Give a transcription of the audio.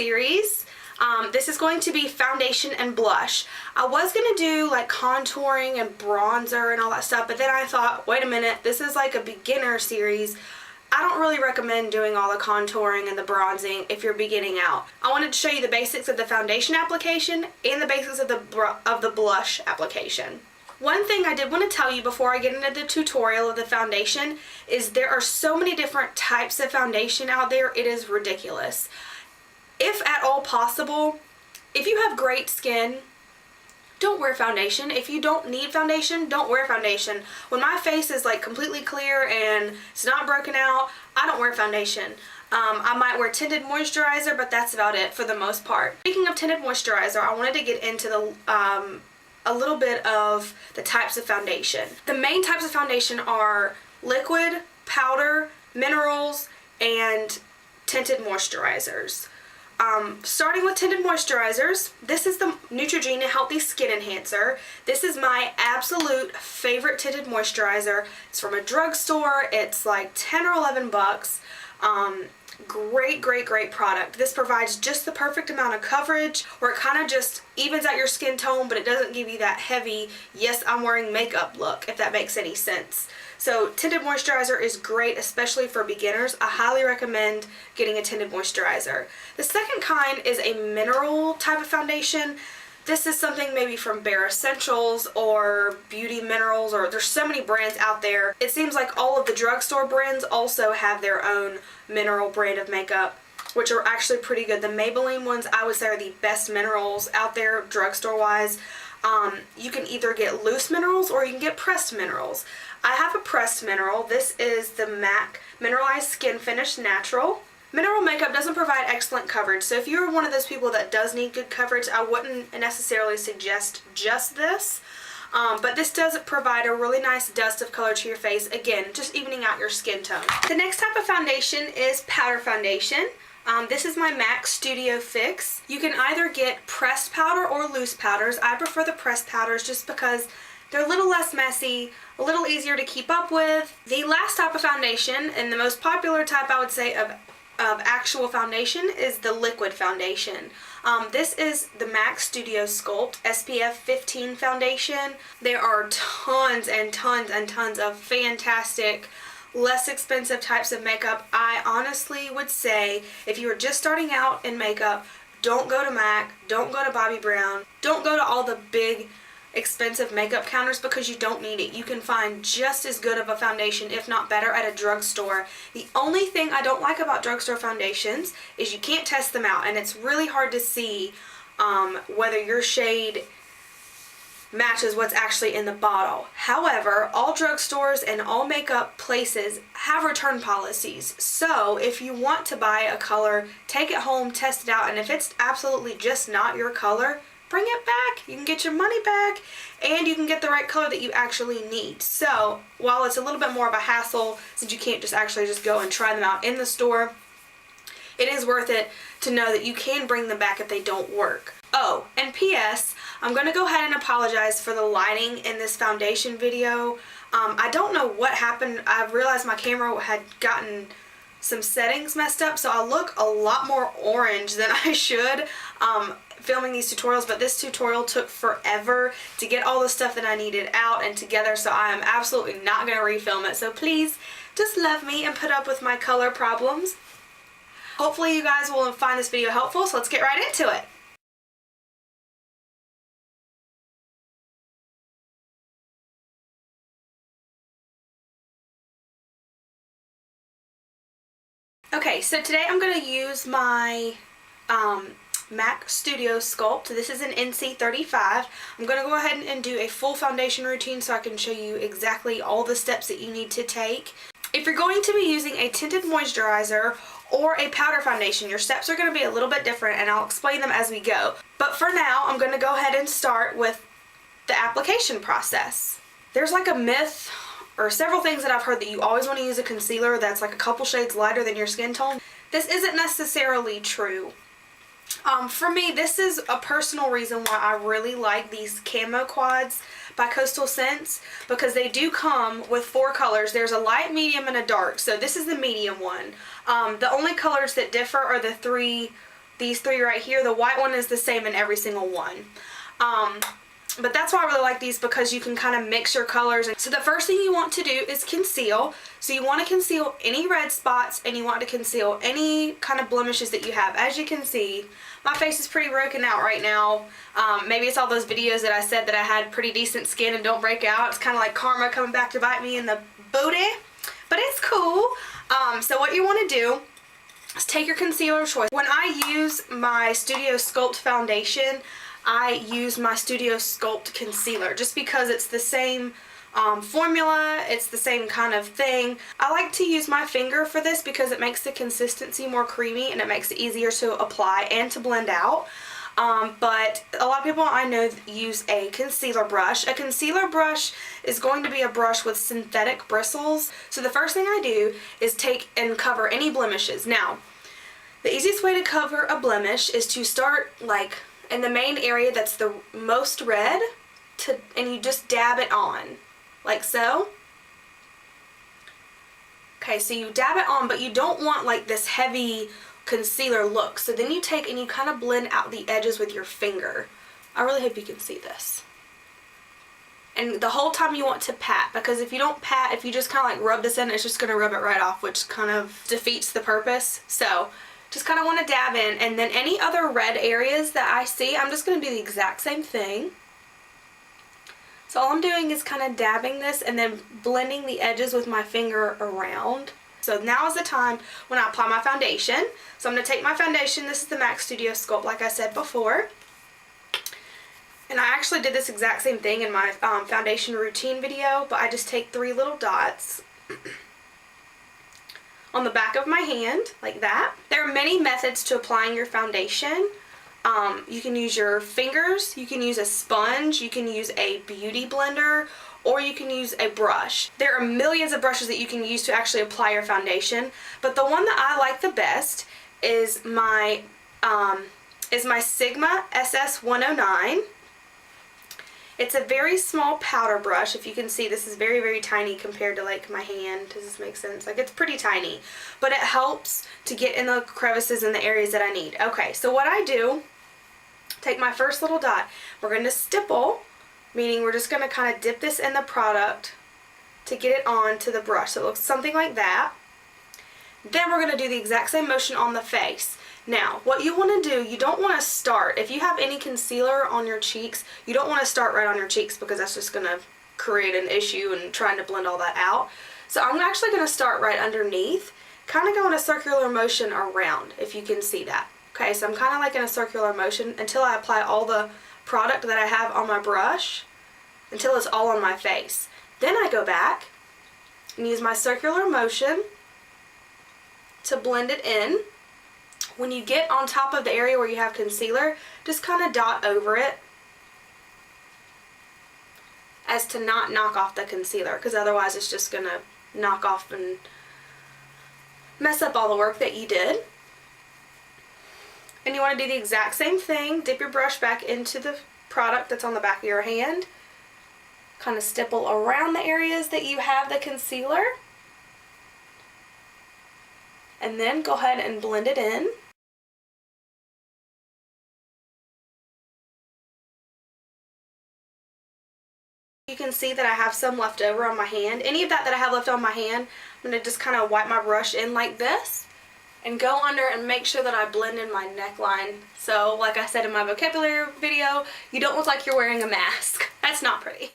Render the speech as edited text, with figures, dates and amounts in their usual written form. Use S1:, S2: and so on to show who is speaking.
S1: series. This is going to be foundation and blush. I was going to do like contouring and bronzer and all that stuff, but then I thought, wait a minute, this is like a beginner series. I don't really recommend doing all the contouring and the bronzing if you're beginning out. I wanted to show you the basics of the foundation application and the basics of the blush application. One thing I did want to tell you before I get into the tutorial of the foundation is there are so many different types of foundation out there, it is ridiculous. If at all possible, if you have great skin, don't wear foundation. If you don't need foundation, don't wear foundation. When my face is like completely clear and it's not broken out, I don't wear foundation. I might wear tinted moisturizer, but that's about it for the most part. Speaking of tinted moisturizer, I wanted to get into a little bit of the types of foundation. The main types of foundation are liquid, powder, minerals, and tinted moisturizers. Starting with tinted moisturizers, this is the Neutrogena Healthy Skin Enhancer. This is my absolute favorite tinted moisturizer. It's from a drugstore. It's like 10 or 11 bucks. Great product. This provides just the perfect amount of coverage where it kind of just evens out your skin tone, but it doesn't give you that heavy, yes, I'm wearing makeup look, if that makes any sense. So tinted moisturizer is great, especially for beginners. I highly recommend getting a tinted moisturizer. The second kind is a mineral type of foundation. This is something maybe from Bare Essentials or Beauty Minerals, or there's so many brands out there. It seems like all of the drugstore brands also have their own mineral brand of makeup, which are actually pretty good. The Maybelline ones, I would say, are the best minerals out there drugstore wise. You can either get loose minerals or you can get pressed minerals. I have a pressed mineral. This is the MAC Mineralized Skin Finish Natural. Mineral makeup doesn't provide excellent coverage, so if you're one of those people that does need good coverage, I wouldn't necessarily suggest just this. But this does provide a really nice dust of color to your face, again, just evening out your skin tone. The next type of foundation is powder foundation. This is my MAC Studio Fix. You can either get pressed powder or loose powders. I prefer the pressed powders just because they're a little less messy, a little easier to keep up with. The last type of foundation, and the most popular type I would say of actual foundation, is the liquid foundation. This is the MAC Studio Sculpt SPF 15 foundation. There are tons and tons of fantastic, less expensive types of makeup. I honestly would say if you are just starting out in makeup, don't go to MAC, don't go to Bobbi Brown, don't go to all the big expensive makeup counters because you don't need it. You can find just as good of a foundation, if not better, at a drugstore. The only thing I don't like about drugstore foundations is you can't test them out, and it's really hard to see whether your shade matches what's actually in the bottle. However, all drugstores and all makeup places have return policies. So if you want to buy a color, take it home, test it out, and if it's absolutely just not your color, bring it back. You can get your money back and you can get the right color that you actually need. So while it's a little bit more of a hassle since you can't just actually just go and try them out in the store, it is worth it to know that you can bring them back if they don't work. Oh, and P.S. I'm going to go ahead and apologize for the lighting in this foundation video. I don't know what happened. I realized my camera had gotten some settings messed up, so I look a lot more orange than I should filming these tutorials, but this tutorial took forever to get all the stuff that I needed out and together, so I am absolutely not going to refilm it. So please just love me and put up with my color problems. Hopefully you guys will find this video helpful, so let's get right into it. Okay, so today I'm going to use my MAC Studio Sculpt. This is an NC35. I'm going to go ahead and do a full foundation routine so I can show you exactly all the steps that you need to take. If you're going to be using a tinted moisturizer or a powder foundation, your steps are going to be a little bit different, and I'll explain them as we go. But for now, I'm going to go ahead and start with the application process. There's like a myth or several things that I've heard that you always want to use a concealer that's like a couple shades lighter than your skin tone. This isn't necessarily true. For me, this is a personal reason why I really like these camo quads by Coastal Scents, because they do come with 4 colors. There's a light, medium, and a dark, so this is the medium one. The only colors that differ are the 3 these three right here. The white one is the same in every single one. But that's why I really like these, because you can kind of mix your colors. So the first thing you want to do is conceal. So you want to conceal any red spots, and you want to conceal any kind of blemishes that you have. As you can see, my face is pretty broken out right now. Maybe it's all those videos that I said that I had pretty decent skin and don't break out. It's kind of like karma coming back to bite me in the booty. But it's cool. So what you want to do is take your concealer of choice. When I use my Studio Sculpt foundation, I use my Studio Sculpt concealer just because it's the same formula, it's the same kind of thing. I like to use my finger for this because it makes the consistency more creamy and it makes it easier to apply and to blend out. But a lot of people I know use a concealer brush. A concealer brush is going to be a brush with synthetic bristles. So the first thing I do is take and cover any blemishes. Now, the easiest way to cover a blemish is to start like in the main area that's the most red, and you just dab it on, like so. Okay, so you dab it on, but you don't want like this heavy concealer look. So then you take and you kind of blend out the edges with your finger. I really hope you can see this. And the whole time you want to pat, because if you don't pat, if you just kind of like rub this in, it's just going to rub it right off, which kind of defeats the purpose. So just kind of want to dab in, and then any other red areas that I see, I'm just going to do the exact same thing. So all I'm doing is kind of dabbing this and then blending the edges with my finger around. So now is the time when I apply my foundation. So I'm going to take my foundation. This is the MAC Studio Sculpt, like I said before. And I actually did this exact same thing in my foundation routine video, but I just take 3 little dots on the back of my hand, like that. There are many methods to applying your foundation. You can use your fingers, you can use a sponge, you can use a beauty blender, or you can use a brush. There are millions of brushes that you can use to actually apply your foundation, but the one that I like the best is my Sigma SS109. It's a very small powder brush. If you can see, this is very, very tiny compared to like my hand. Does this make sense? Like, it's pretty tiny, but it helps to get in the crevices and the areas that I need. Okay, so what I do, take my first little dot. We're going to stipple, meaning we're just going to kind of dip this in the product to get it onto the brush. So it looks something like that. Then we're going to do the exact same motion on the face. Now, what you want to do, you don't want to start, if you have any concealer on your cheeks, you don't want to start right on your cheeks, because that's just going to create an issue and trying to blend all that out. So I'm actually going to start right underneath, kind of go in a circular motion around, if you can see that. Okay, so I'm kind of like in a circular motion until I apply all the product that I have on my brush, until it's all on my face. Then I go back and use my circular motion to blend it in. When you get on top of the area where you have concealer, just kind of dot over it as to not knock off the concealer, because otherwise it's just going to knock off and mess up all the work that you did. And you want to do the exact same thing. Dip your brush back into the product that's on the back of your hand. Kind of stipple around the areas that you have the concealer. And then go ahead and blend it in. You can see that I have some left over on my hand. Any of that I have left on my hand, I'm going to just kind of wipe my brush in like this and go under and make sure that I blend in my neckline. So like I said in my vocabulary video, you don't look like you're wearing a mask. That's not pretty.